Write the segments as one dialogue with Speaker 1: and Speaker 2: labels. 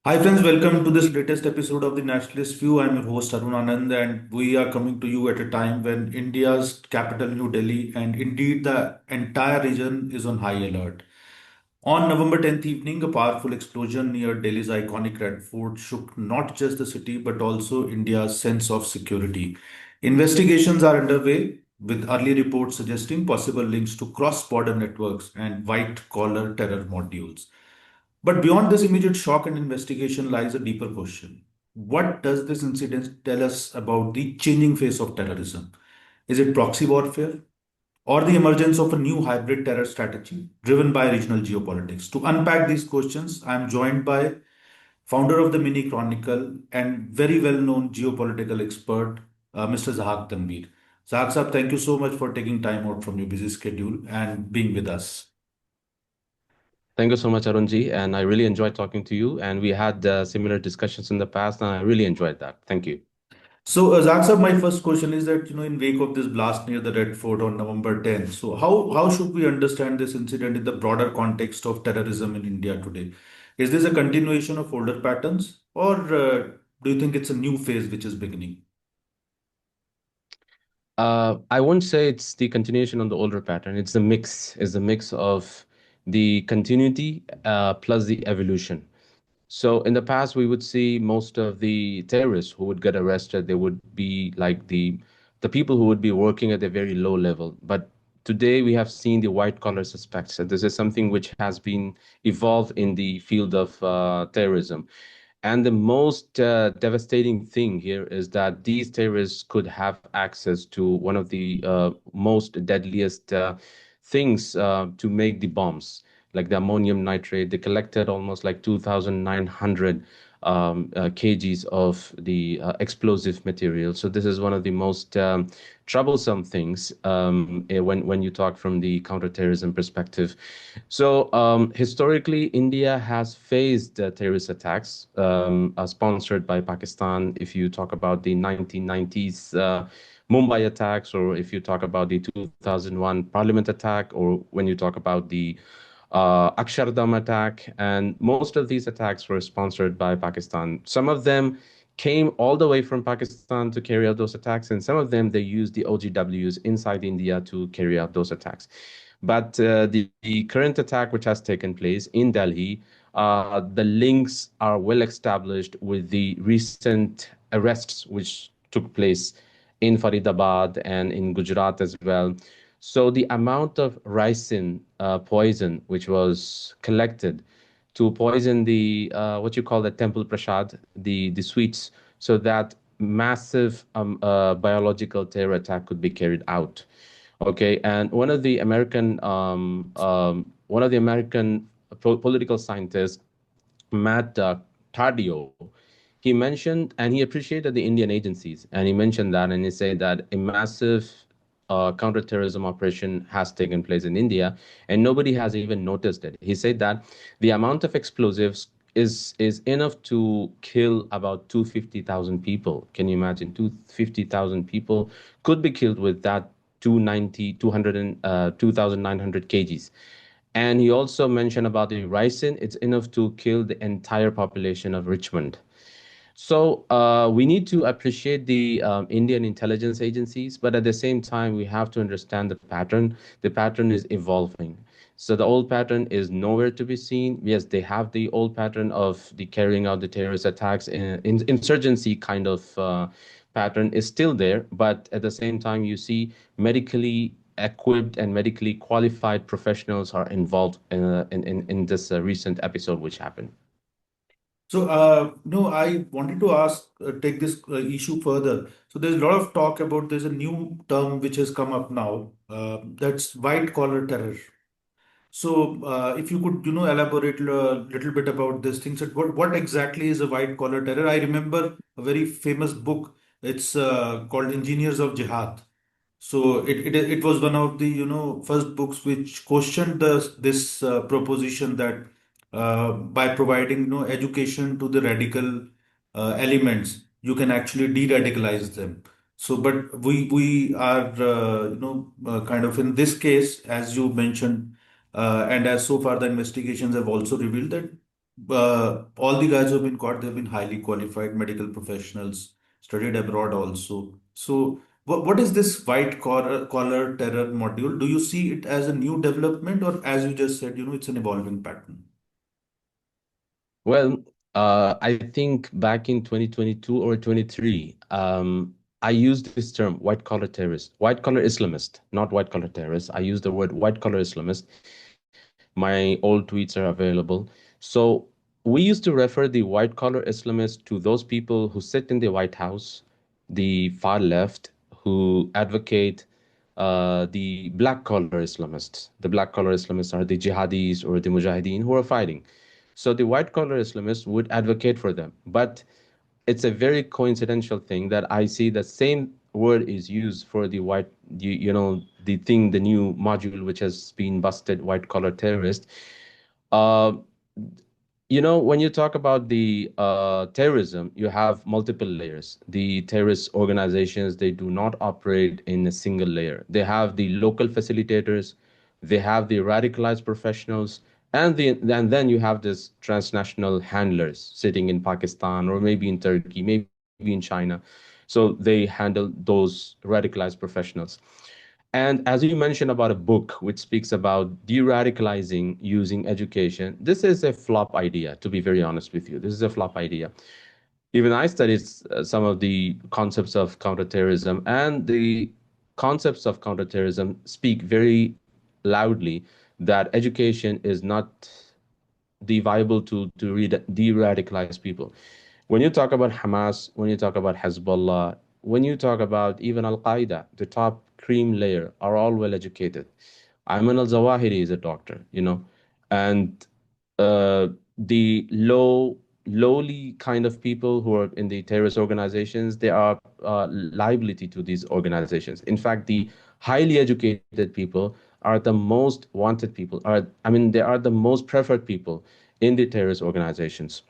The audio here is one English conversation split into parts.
Speaker 1: Hi friends, welcome to this latest episode of the Nationalist View. I'm your host Arun Anand, and we are coming to you at a time when India's capital, New Delhi, and indeed the entire region is on high alert. On November 10th evening, a powerful explosion near Delhi's iconic Red Fort shook not just the city but also India's sense of security. Investigations are underway, with early reports suggesting possible links to cross-border networks and white-collar terror modules. But beyond this immediate shock and investigation lies a deeper question. What does this incident tell us about the changing face of terrorism? Is it proxy warfare or the emergence of a new hybrid terror strategy driven by regional geopolitics? To unpack these questions, I am joined by founder of the Milli Chronicle and very well-known geopolitical expert, Mr. Zahack Tanvir. Zahack Sahab, thank you so much for taking time out from your busy schedule and being with us.
Speaker 2: Thank you so much, Arunji. And I really enjoyed talking to you. And we had similar discussions in the past, and I really enjoyed that. Thank you.
Speaker 1: So, Zach sir, my first question is that, in wake of this blast near the Red Fort on November 10th, so how should we understand this incident in the broader context of terrorism in India today? Is this a continuation of older patterns, or do you think it's a new phase which is beginning?
Speaker 2: I won't say it's the continuation on the older pattern. It's the mix. It's the mix of the continuity plus the evolution. So in the past, we would see most of the terrorists who would get arrested. They would be like the people who would be working at a very low level. But today, we have seen the white collar suspects. And this is something which has been evolved in the field of terrorism. And the most devastating thing here is that these terrorists could have access to one of the most deadliest things to make the bombs, like the ammonium nitrate. They collected almost like 2,900 kgs of the explosive material. So this is one of the most troublesome things when you talk from the counterterrorism perspective. So historically, India has faced terrorist attacks sponsored by Pakistan. If you talk about the 1990s Mumbai attacks, or if you talk about the 2001 Parliament attack, or when you talk about the Akshardham attack, and most of these attacks were sponsored by Pakistan. Some of them came all the way from Pakistan to carry out those attacks, and some of them they used the OGWs inside India to carry out those attacks. But the current attack, which has taken place in Delhi, the links are well established with the recent arrests which took place in Faridabad and in Gujarat as well. So the amount of ricin poison which was collected to poison the what you call the temple prasad, the sweets, so that massive biological terror attack could be carried out. Okay, and one of the American political scientists, Matt Tardio, he mentioned and he appreciated the Indian agencies, and he mentioned that, and he said that a massive counterterrorism operation has taken place in India, and nobody has even noticed it. He said that the amount of explosives is enough to kill about 250,000 people. Can you imagine? 250,000 people could be killed with that 290, 200 and 2,900 kgs. And he also mentioned about the ricin. It's enough to kill the entire population of Richmond. So we need to appreciate the Indian intelligence agencies, but at the same time, we have to understand the pattern. The pattern is evolving. So the old pattern is nowhere to be seen. Yes, they have the old pattern of the carrying out the terrorist attacks, insurgency kind of pattern is still there, but at the same time, you see medically equipped and medically qualified professionals are involved in this recent episode which happened.
Speaker 1: So, no, I wanted to ask, take this issue further. So, there's a lot of talk about there's a new term which has come up now. That's white collar terror. So, if you could, elaborate a little bit about this thing. So, what exactly is a white collar terror? I remember a very famous book. It's called Engineers of Jihad. So it was one of the first books which questioned this proposition that by providing education to the radical elements you can actually de-radicalize them. So but we are kind of in this case as you mentioned and as so far the investigations have also revealed that All the guys who have been caught, they've been highly qualified medical professionals, studied abroad also. So, what is this collar terror module? Do you see it as a new development, or as you just said, it's an evolving pattern?
Speaker 2: Well, I think back in 2022 or 23, I used this term white collar terrorist, white collar Islamist, not white collar terrorist. I used the word white collar Islamist. My old tweets are available. So we used to refer the white collar Islamists to those people who sit in the White House, the far left, who advocate the black collar Islamists. The black collar Islamists are the jihadis or the mujahideen who are fighting. So the white collar Islamists would advocate for them. But it's a very coincidental thing that I see the same word is used for the white, the thing, the new module which has been busted, white collar terrorist. Uh, when you talk about the terrorism, you have multiple layers. The terrorist organizations, they do not operate in a single layer. They have the local facilitators, they have the radicalized professionals, and then you have this transnational handlers sitting in Pakistan or maybe in Turkey, maybe in China. So they handle those radicalized professionals. And as you mentioned about a book which speaks about de-radicalizing using education, this is a flop idea, to be very honest with you. This is a flop idea. Even I studied some of the concepts of counterterrorism, and the concepts of counterterrorism speak very loudly that education is not the viable tool to de-radicalize people. When you talk about Hamas, when you talk about Hezbollah, when you talk about even Al Qaeda, the top cream layer are all well educated. Ayman al Zawahiri is a doctor, and the lowly kind of people who are in the terrorist organizations, they are liability to these organizations. In fact, the highly educated people are the most wanted people. They are the most preferred people in the terrorist organizations.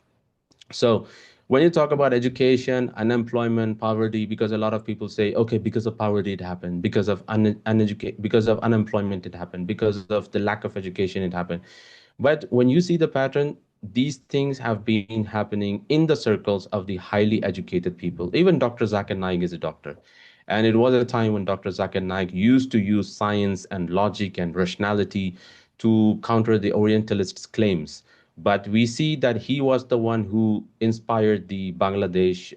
Speaker 2: So when you talk about education, unemployment, poverty, because a lot of people say, okay, because of poverty it happened, because of because of unemployment it happened, because of the lack of education it happened. But when you see the pattern, these things have been happening in the circles of the highly educated people. Even Dr. Zakir Naik is a doctor. And it was a time when Dr. Zakir Naik used to use science and logic and rationality to counter the Orientalists' claims. But we see that he was the one who inspired the Bangladesh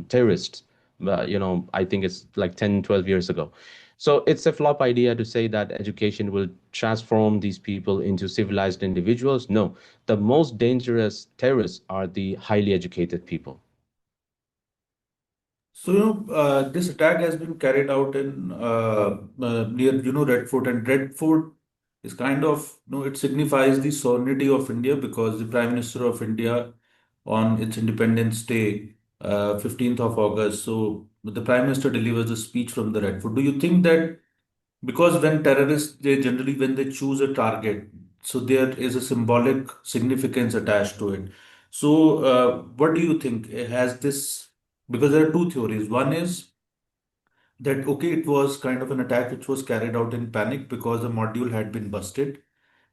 Speaker 2: terrorists. I think it's like 10, 12 years ago. So it's a flop idea to say that education will transform these people into civilized individuals. No, the most dangerous terrorists are the highly educated people.
Speaker 1: So, this attack has been carried out in near, Red Fort, and Red Fort is kind of, it signifies the sovereignty of India because the Prime Minister of India on its Independence Day, 15th of August. So, the Prime Minister delivers a speech from the Red Fort. Do you think that because when terrorists, they generally, when they choose a target, so there is a symbolic significance attached to it. So, what do you think? Has this, because there are two theories. One is that, okay, it was kind of an attack which was carried out in panic because the module had been busted.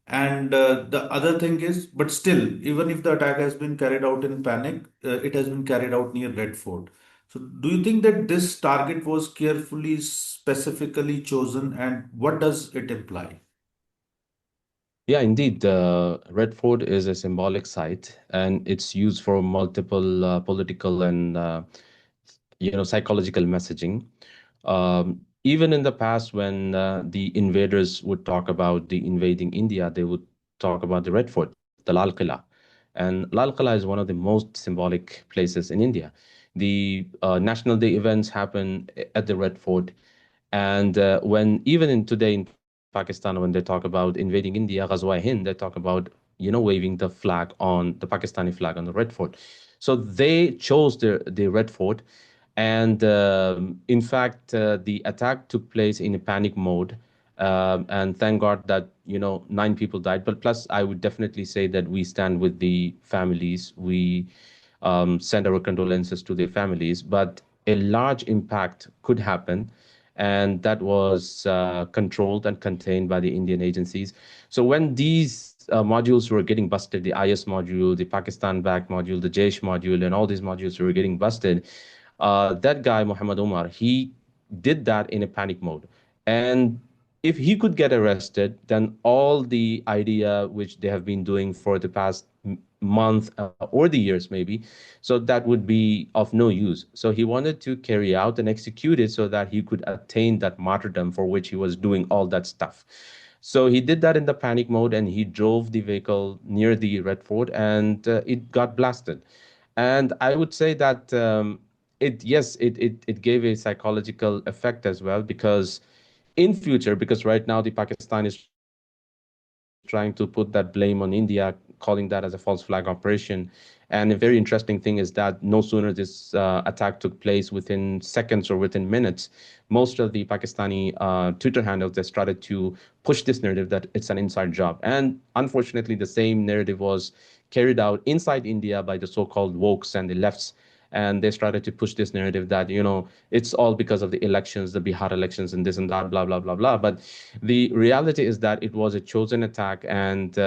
Speaker 1: And the other thing is, but still, even if the attack has been carried out in panic, it has been carried out near Red Fort. So, do you think that this target was carefully, specifically chosen, and what does it imply?
Speaker 2: Yeah, indeed. Red Fort is a symbolic site, and it's used for multiple political and psychological messaging. Even in the past, when the invaders would talk about the invading India, they would talk about the Red Fort, the Lal Qila. And Lal Qila is one of the most symbolic places in India. The National Day events happen at the Red Fort. And when even in today in Pakistan, when they talk about invading India, Ghazwa Hind, they talk about, waving the flag on the Pakistani flag on the Red Fort. So they chose the Red Fort. And in fact, the attack took place in a panic mode. And thank God that, 9 people died. But plus, I would definitely say that we stand with the families. We send our condolences to their families. But a large impact could happen, and that was controlled and contained by the Indian agencies. So when these modules were getting busted, the IS module, the Pakistan-backed module, the Jaish module, and all these modules were getting busted. That guy, Muhammad Umar, he did that in a panic mode. And if he could get arrested, then all the idea which they have been doing for the past month or the years maybe, so that would be of no use. So he wanted to carry out and execute it so that he could attain that martyrdom for which he was doing all that stuff. So he did that in the panic mode and he drove the vehicle near the Red Fort and it got blasted. And I would say that it gave a psychological effect as well because in future, because right now the Pakistan is trying to put that blame on India, calling that as a false flag operation. And a very interesting thing is that no sooner this attack took place within seconds or within minutes, most of the Pakistani Twitter handles they started to push this narrative that it's an inside job. And unfortunately, the same narrative was carried out inside India by the so-called wokes and the lefts, and they started to push this narrative that it's all because of the elections, the Bihar elections, and this and that, blah blah blah blah. But the reality is that it was a chosen attack, and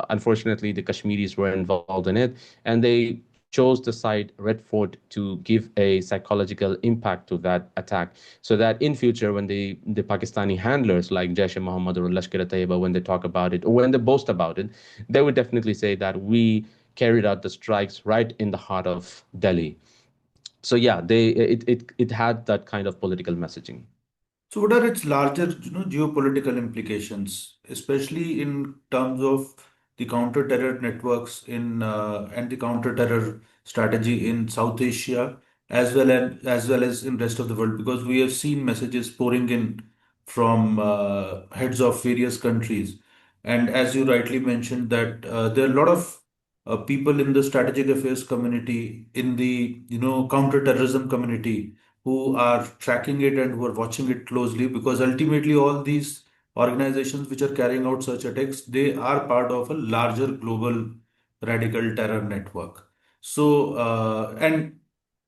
Speaker 2: unfortunately, the Kashmiris were involved in it, and they chose the site Red Fort to give a psychological impact to that attack, so that in future, when the Pakistani handlers like Jaish-e-Mohammed or Lashkar-e-Taiba, when they talk about it or when they boast about it, they would definitely say that we carried out the strikes right in the heart of Delhi. So yeah, it had that kind of political messaging.
Speaker 1: So, what are its larger, geopolitical implications, especially in terms of the counter-terror networks in and the counter-terror strategy in South Asia, as well as in rest of the world? Because we have seen messages pouring in from heads of various countries, and as you rightly mentioned, that there are a lot of people in the strategic affairs community, in the counter-terrorism community, who are tracking it and who are watching it closely, because ultimately all these organizations which are carrying out such attacks, they are part of a larger global radical terror network. So and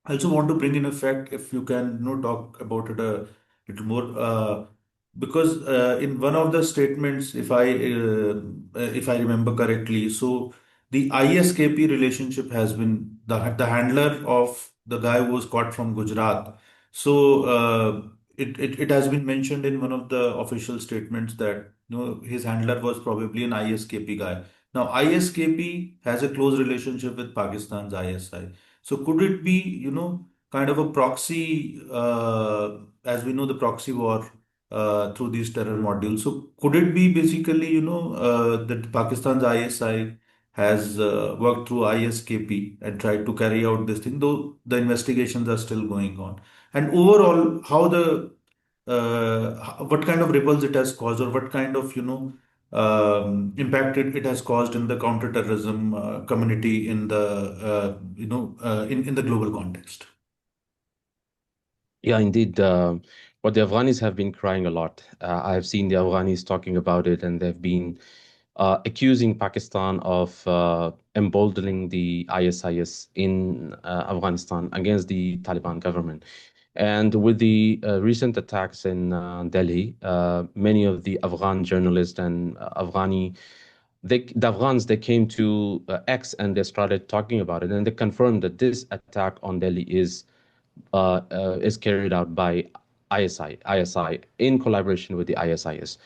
Speaker 1: I also want to bring in a fact, if you can talk about it a little more, because in one of the statements, if I remember correctly, so the ISKP relationship has been the handler of the guy who was caught from Gujarat. So it has been mentioned in one of the official statements that his handler was probably an ISKP guy. Now ISKP has a close relationship with Pakistan's ISI. So could it be kind of a proxy, as we know the proxy war through these terror modules? So could it be basically that Pakistan's ISI has worked through ISKP and tried to carry out this thing, though the investigations are still going on? And overall, how what kind of ripples it has caused, or what kind of impact it has caused in the counterterrorism community in the in the global context?
Speaker 2: Yeah, indeed. What the Afghanis have been crying a lot. I have seen the Afghanis talking about it, and they've been accusing Pakistan of emboldening the ISIS in Afghanistan against the Taliban government. And with the recent attacks in Delhi, many of the Afghan journalists and the Afghans, they came to X and they started talking about it, and they confirmed that this attack on Delhi is carried out by ISI in collaboration with the ISIS.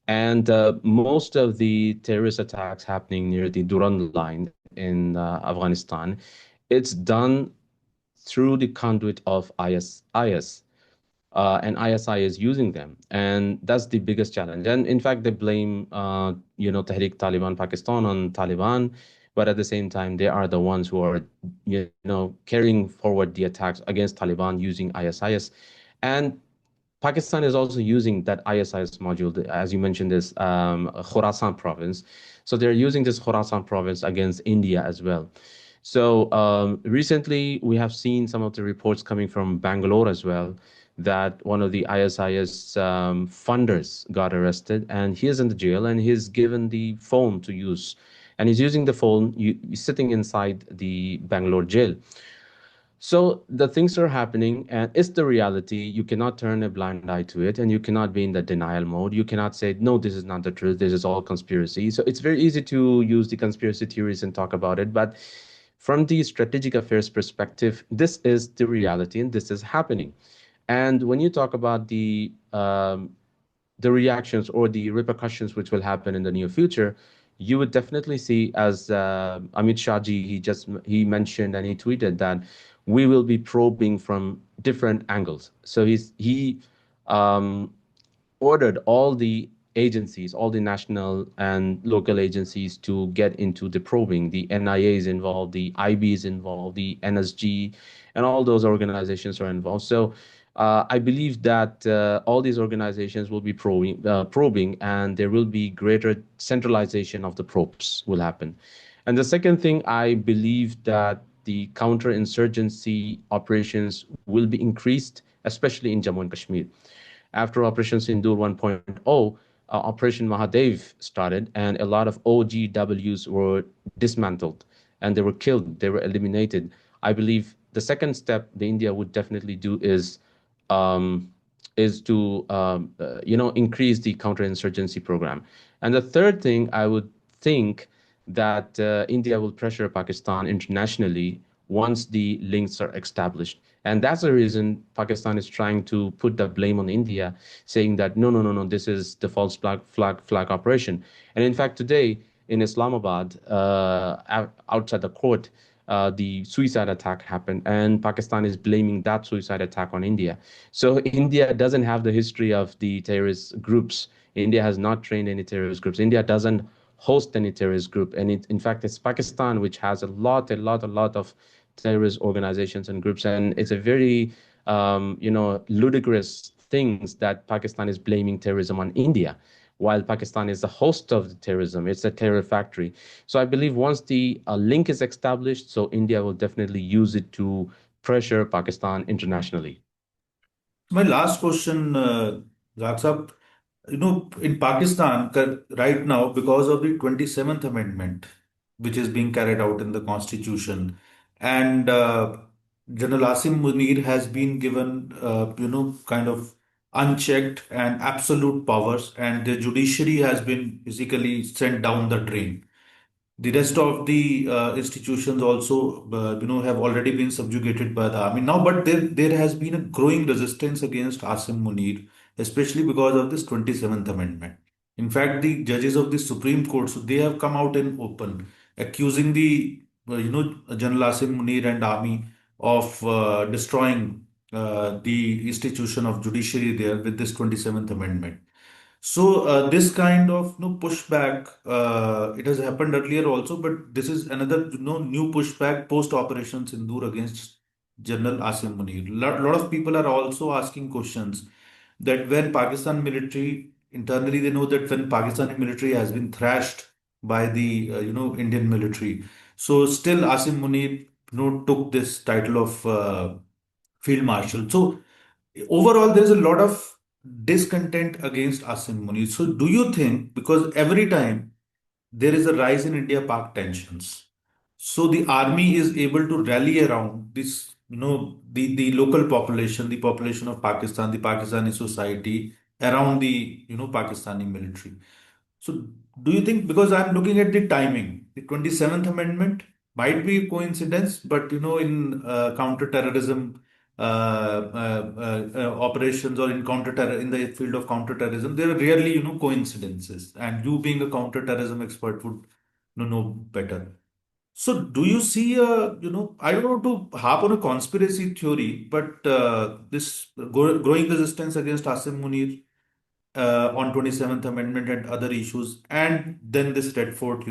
Speaker 2: And most of the terrorist attacks happening near the Durand line in Afghanistan, it's done through the conduit of ISIS, and ISI is using them, and that's the biggest challenge. And in fact, they blame, Tehrik Taliban Pakistan on Taliban, but at the same time, they are the ones who are, carrying forward the attacks against Taliban using ISIS, and Pakistan is also using that ISIS module, as you mentioned, this Khorasan province. So they're using this Khorasan province against India as well. So recently, we have seen some of the reports coming from Bangalore as well that one of the ISIS funders got arrested and he is in the jail and he's given the phone to use. And he's using the phone sitting inside the Bangalore jail. So the things are happening, and it's the reality. You cannot turn a blind eye to it, and you cannot be in the denial mode. You cannot say, no, this is not the truth. This is all conspiracy. So it's very easy to use the conspiracy theories and talk about it. But from the strategic affairs perspective, this is the reality, and this is happening. And when you talk about the reactions or the repercussions which will happen in the near future, you would definitely see, as Amit Shahji, he mentioned and he tweeted that we will be probing from different angles. So he um, ordered all the agencies, all the national and local agencies to get into the probing. The NIA is involved, the IB is involved, the NSG, and all those organizations are involved. So I believe that all these organizations will be probing, and there will be greater centralization of the probes will happen. And the second thing, I believe that the counterinsurgency operations will be increased, especially in Jammu and Kashmir. After Operation Sindoor 1.0, Operation Mahadev started, and a lot of OGWs were dismantled and they were killed, they were eliminated. I believe the second step the India would definitely do um, is to increase the counterinsurgency program. And the third thing, I would think that India will pressure Pakistan internationally once the links are established. And that's the reason Pakistan is trying to put the blame on India, saying that no, no, no, no, this is the false flag operation. And in fact, today in Islamabad, outside the court, the suicide attack happened, and Pakistan is blaming that suicide attack on India. So India doesn't have the history of the terrorist groups. India has not trained any terrorist groups. India doesn't host any terrorist group, and in fact, it's Pakistan which has a lot of terrorist organizations and groups, and it's a very ludicrous things that Pakistan is blaming terrorism on India, while Pakistan is the host of the terrorism. It's a terror factory. So I believe once the link is established, so India will definitely use it to pressure Pakistan internationally.
Speaker 1: My last question, Zaksa, in Pakistan right now, because of the 27th Amendment, which is being carried out in the Constitution, and General Asim Munir has been given, kind of unchecked and absolute powers, and the judiciary has been basically sent down the drain. The rest of the institutions also, have already been subjugated by the army now. But there has been a growing resistance against Asim Munir, especially because of this 27th Amendment. In fact, the judges of the Supreme Court, so they have come out in open, accusing the, General Asim Munir and army of destroying the institution of judiciary there with this 27th Amendment. So this kind of pushback, it has happened earlier also, but this is another new pushback post Operation Sindoor against General Asim Munir. Lot of people are also asking questions that when Pakistan military internally they know that when Pakistani military has been thrashed by the Indian military, so still Asim Munir took this title of field marshal. So overall, there's a lot of discontent against Asim Munir. So, do you think because every time there is a rise in India-Pak tensions, so the army is able to rally around this, the local population, the population of Pakistan, the Pakistani society around the Pakistani military. So, do you think, because I'm looking at the timing, the 27th Amendment might be a coincidence, but in counter-terrorism operations or in counter-terror in the field of counter-terrorism, there are rarely coincidences, and you being a counter-terrorism expert would know better. So, do you see I don't want to harp on a conspiracy theory, but this growing resistance against Asim Munir on 27th Amendment and other issues, and then this Red Fort,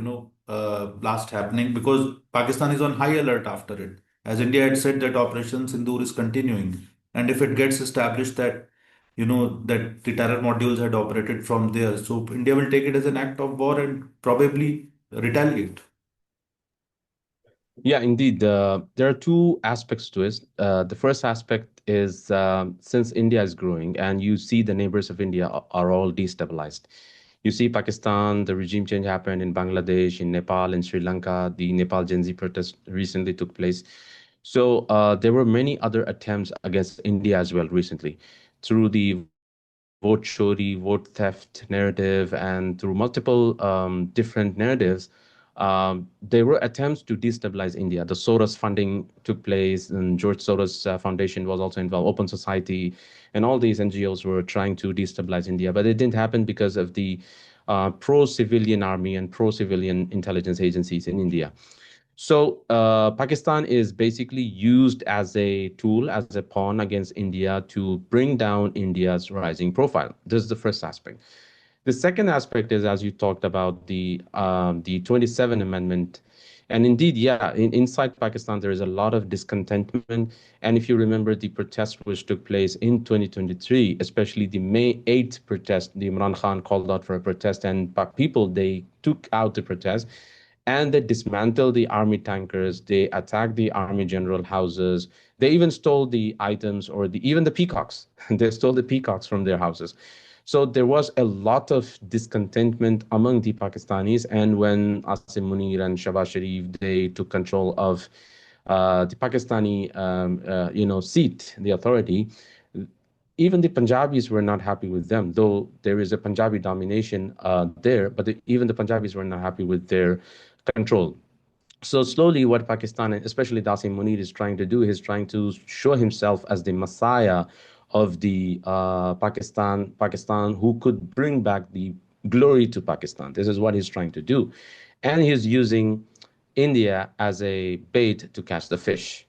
Speaker 1: blast happening because Pakistan is on high alert after it. As India had said that Operation Sindoor is continuing, and if it gets established that that the terror modules had operated from there, so India will take it as an act of war and probably retaliate.
Speaker 2: Yeah, indeed. There are two aspects to it. The first aspect is since India is growing and you see the neighbors of India are all destabilized. You see Pakistan, the regime change happened in Bangladesh, in Nepal, in Sri Lanka. The Nepal Gen Z protest recently took place. So there were many other attempts against India as well recently through the vote chori, vote theft narrative, and through multiple different narratives. There were attempts to destabilize India. The Soros funding took place, and George Soros Foundation was also involved, Open Society, and all these NGOs were trying to destabilize India. But it didn't happen because of the pro-civilian army and pro-civilian intelligence agencies in India. So Pakistan is basically used as a tool, as a pawn against India to bring down India's rising profile. This is the first aspect. The second aspect is, as you talked about, the 27 Amendment. And indeed, yeah, inside Pakistan, there is a lot of discontentment. And if you remember the protest which took place in 2023, especially the May 8th protest, the Imran Khan called out for a protest, and people, they took out the protest and they dismantled the army tankers. They attacked the army general houses. They even stole the items or even the peacocks. They stole the peacocks from their houses. So there was a lot of discontentment among the Pakistanis. And when Asim Munir and Shahbaz Sharif, they took control of the Pakistani, seat, the authority, even the Punjabis were not happy with them, though there is a Punjabi domination there, but even the Punjabis were not happy with their control. So slowly, what Pakistan, and especially Dasim Munir, is trying to do is trying to show himself as the messiah of the Pakistan, who could bring back the glory to Pakistan. This is what he's trying to do, and he's using India as a bait to catch the fish.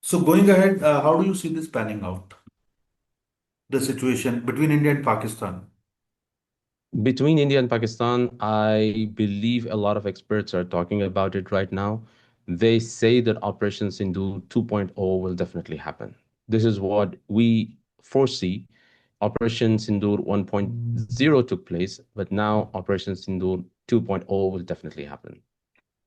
Speaker 1: So going ahead, how do you see this panning out? The situation between India and Pakistan.
Speaker 2: Between India and Pakistan, I believe a lot of experts are talking about it right now. They say that Operation Sindoor 2.0 will definitely happen. This is what we foresee. Operation Sindoor 1.0 took place, but now Operation Sindoor 2.0 will definitely happen.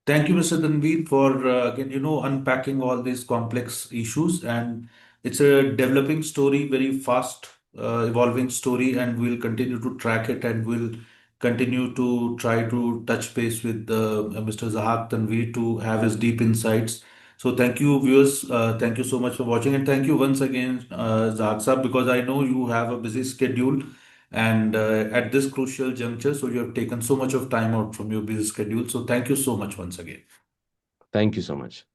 Speaker 1: Thank you, Mr. Tanveer, for again, unpacking all these complex issues. And it's a developing story, very fast evolving story, and we'll continue to track it and we'll continue to try to touch base with Mr. Zahack Tanveer to have his deep insights. So thank you, viewers. Thank you so much for watching, and thank you once again, Zahack Sir, because I know you have a busy schedule and at this crucial juncture, so you have taken so much of time out from your busy schedule. So thank you so much once again.
Speaker 2: Thank you so much.